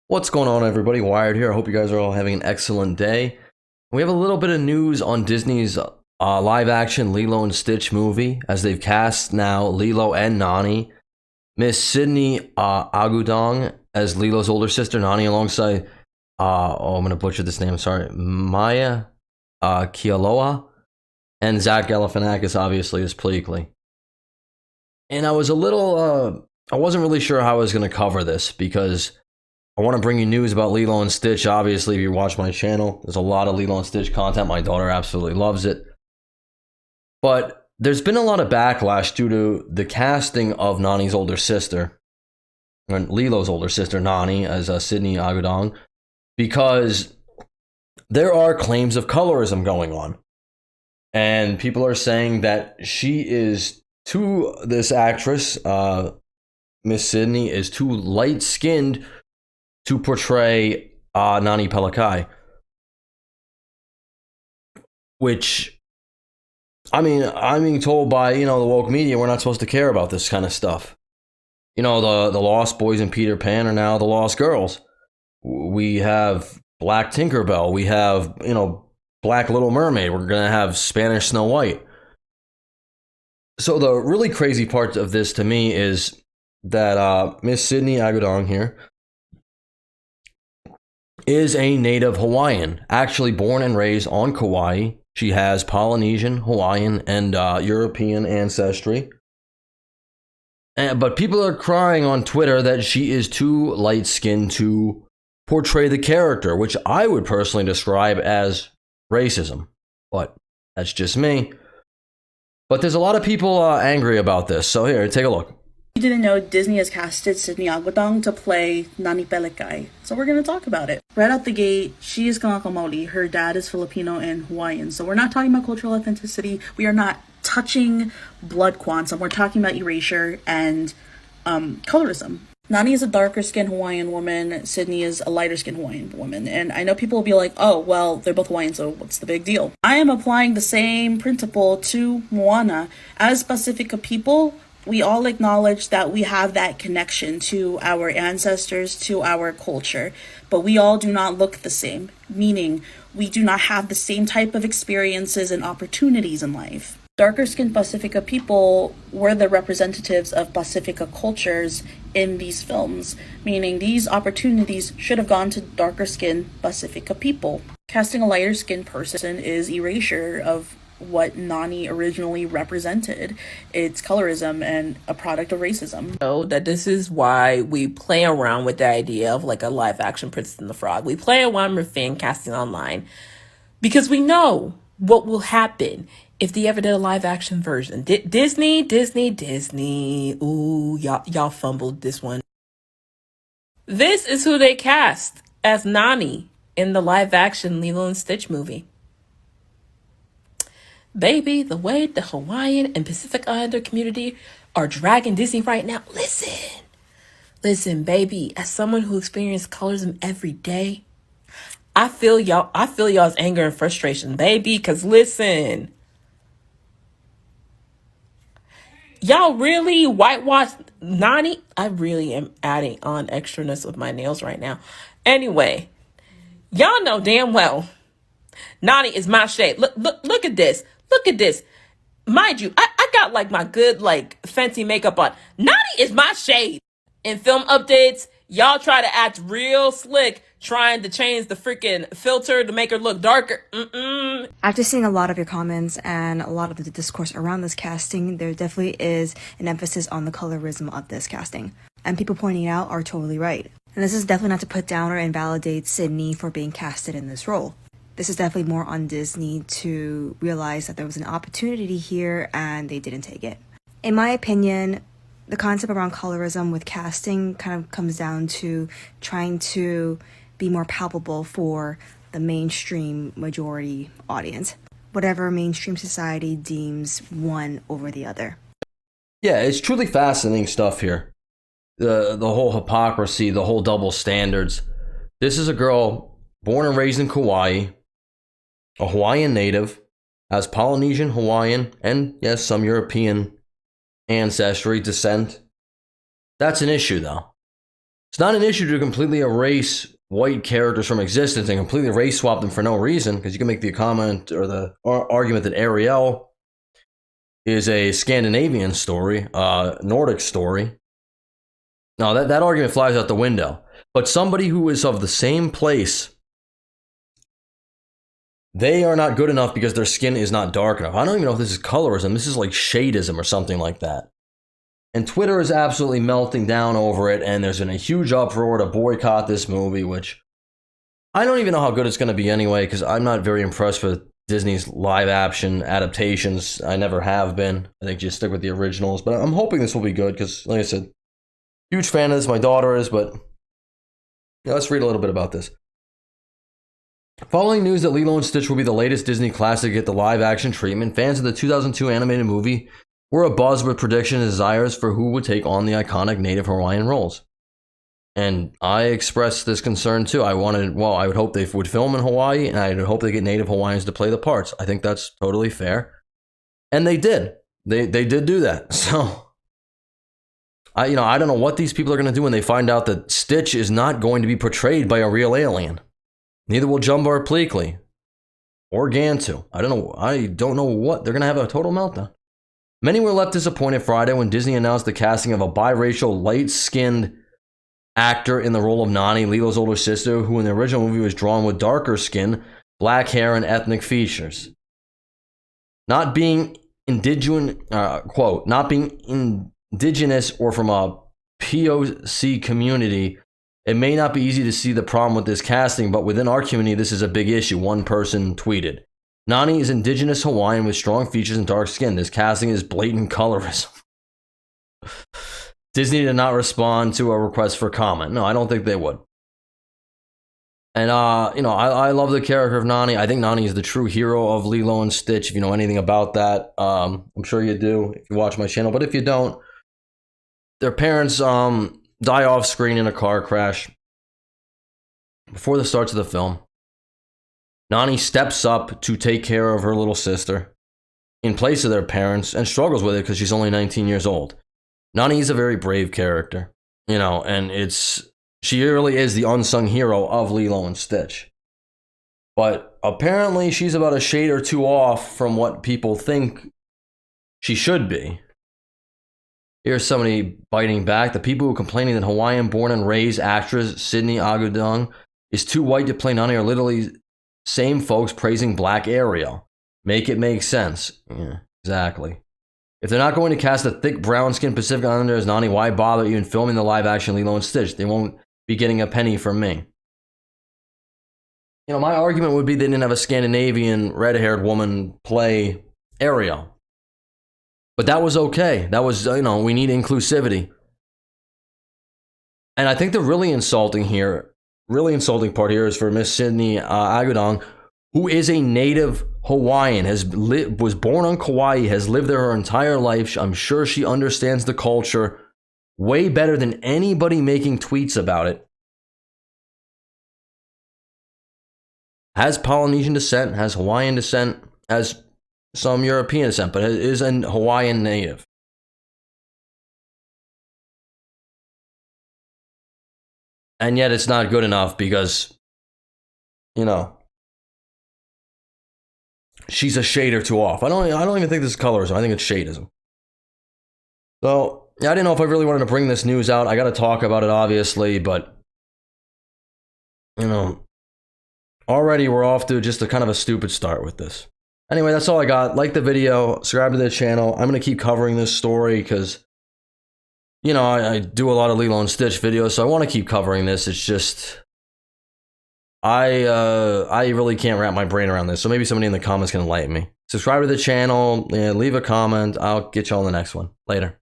What's going on, everybody? Wired here. I hope you guys are all having an excellent day. We have a little bit of news on Disney's live-action Lilo and Stitch movie, as they've cast now Lilo and Nani. Miss Sydney Agudong as Lilo's older sister, Nani, alongside, I'm going to butcher this name, sorry, Maia Kealoha, and Zach Galifianakis, obviously, as Pleakley. And I was I wasn't really sure how I was going to cover this, because I want to bring you news about Lilo and Stitch. Obviously, if you watch my channel, there's a lot of Lilo and Stitch content. My daughter absolutely loves it. But there's been a lot of backlash due to the casting of Nani's older sister, or Lilo's older sister, Nani, as Sydney Agudong, because there are claims of colorism going on. And people are saying that this actress, Miss Sydney, is too light-skinned to portray Nani Pelekai. Which, I mean, I'm being told by, the woke media we're not supposed to care about this kind of stuff. The Lost Boys and Peter Pan are now the Lost Girls. We have Black Tinkerbell. We have, Black Little Mermaid. We're going to have Spanish Snow White. So the really crazy part of this to me is that Miss Sydney Agudong here is a native Hawaiian, actually born and raised on Kauai. She has Polynesian, Hawaiian, and European ancestry. But people are crying on Twitter that she is too light-skinned to portray the character, which I would personally describe as racism. But that's just me. But there's a lot of people angry about this. So here, take a look. You didn't know Disney has casted Sydney Agudong to play Nani Pelekai, so we're going to talk about it. Right out the gate, she is Kanakamo'oli. Her dad is Filipino and Hawaiian, so we're not talking about cultural authenticity. We are not touching blood quantum. We're talking about erasure and colorism. Nani is a darker-skinned Hawaiian woman. Sydney is a lighter-skinned Hawaiian woman. And I know people will be like, oh, well, they're both Hawaiian, so what's the big deal? I am applying the same principle to Moana. As Pacifica people, we all acknowledge that we have that connection to our ancestors, to our culture, but we all do not look the same, meaning we do not have the same type of experiences and opportunities in life. Darker-skinned Pacifica people were the representatives of Pacifica cultures in these films, meaning these opportunities should have gone to darker-skinned Pacifica people. Casting a lighter-skinned person is erasure of what Nani originally represented. It's colorism and a product of racism. Know that this is why we play around with the idea of like a live action Princess and the Frog. We play around with fan casting online because we know what will happen if they ever did a live action version. Disney. Ooh, y'all fumbled this one. This is who they cast as Nani in the live action Lilo and Stitch movie. Baby, the way the Hawaiian and Pacific Islander community are dragging Disney right now. Listen, baby, as someone who experiences colorism every day, I feel y'all's anger and frustration, baby, because listen, y'all really whitewashed Nani. I really am adding on extraness with my nails right now. Anyway, y'all know damn well Nani is my shade. Look at this. Look at this. Mind you, I got like my good like fancy makeup on. Nani is my shade. In film updates, y'all try to act real slick, trying to change the freaking filter to make her look darker. After seeing a lot of your comments and a lot of the discourse around this casting, there definitely is an emphasis on the colorism of this casting. And people pointing it out are totally right. And this is definitely not to put down or invalidate Sydney for being casted in this role. This is definitely more on Disney to realize that there was an opportunity here and they didn't take it. In my opinion, the concept around colorism with casting kind of comes down to trying to be more palpable for the mainstream majority audience, whatever mainstream society deems one over the other. Yeah, it's truly fascinating stuff here. The whole hypocrisy, the whole double standards. This is a girl born and raised in Kauai, a Hawaiian native, has Polynesian, Hawaiian, and yes, some European ancestry, descent. That's an issue, though. It's not an issue to completely erase white characters from existence and completely race swap them for no reason, because you can make the comment or the argument that Ariel is a Scandinavian story, Nordic story. No, that argument flies out the window. But somebody who is of the same place, they are not good enough because their skin is not dark enough. I don't even know if this is colorism. This is like shadeism or something like that. And Twitter is absolutely melting down over it, and there's been a huge uproar to boycott this movie, which I don't even know how good it's going to be anyway, because I'm not very impressed with Disney's live-action adaptations. I never have been. I think just stick with the originals, but I'm hoping this will be good, because, like I said, huge fan of this. My daughter is, but yeah, let's read a little bit about this. Following news that Lilo and Stitch will be the latest Disney classic to get the live-action treatment, fans of the 2002 animated movie were abuzz with predictions and desires for who would take on the iconic native Hawaiian roles. And I expressed this concern too. I would hope they would film in Hawaii, and I would hope they get native Hawaiians to play the parts. I think that's totally fair. And they did. They did do that. So, I don't know what these people are going to do when they find out that Stitch is not going to be portrayed by a real alien. Neither will Jumbo Pleakley or Gantu. I don't know what. They're going to have a total meltdown. Many were left disappointed Friday when Disney announced the casting of a biracial, light-skinned actor in the role of Nani, Lilo's older sister, who in the original movie was drawn with darker skin, black hair, and ethnic features. Not being indigenous or from a POC community, it may not be easy to see the problem with this casting, but within our community, this is a big issue, one person tweeted. Nani is indigenous Hawaiian with strong features and dark skin. This casting is blatant colorism. Disney did not respond to a request for comment. No, I don't think they would. And, I love the character of Nani. I think Nani is the true hero of Lilo and Stitch. If you know anything about that, I'm sure you do if you watch my channel. But if you don't, their parents die off screen in a car crash before the start of the film. Nani steps up to take care of her little sister in place of their parents and struggles with it because she's only 19 years old. Nani is a very brave character, and she really is the unsung hero of Lilo and Stitch. But apparently she's about a shade or two off from what people think she should be. Here's somebody biting back. The people who are complaining that Hawaiian-born and raised actress Sydney Agudong is too white to play Nani are literally same folks praising Black Ariel. Make it make sense. Yeah, exactly. If they're not going to cast a thick brown-skinned Pacific Islander as Nani, why bother even filming the live-action Lilo and Stitch? They won't be getting a penny from me. My argument would be they didn't have a Scandinavian red-haired woman play Ariel. But that was okay. That was, we need inclusivity. And I think the really insulting part here is for Miss Sydney Agudong, who is a native Hawaiian, was born on Kauai, has lived there her entire life. I'm sure she understands the culture way better than anybody making tweets about it. Has Polynesian descent, has Hawaiian descent, has some European descent, but is a Hawaiian native. And yet it's not good enough because, she's a shade or two off. I don't even think this is colorism. I think it's shadeism. So, I didn't know if I really wanted to bring this news out. I got to talk about it, obviously, but, already we're off to just a kind of a stupid start with this. Anyway, that's all I got. Like the video, subscribe to the channel. I'm going to keep covering this story because, I do a lot of Lilo and Stitch videos, so I want to keep covering this. It's just, I really can't wrap my brain around this. So maybe somebody in the comments can enlighten me. Subscribe to the channel, leave a comment. I'll get you on the next one. Later.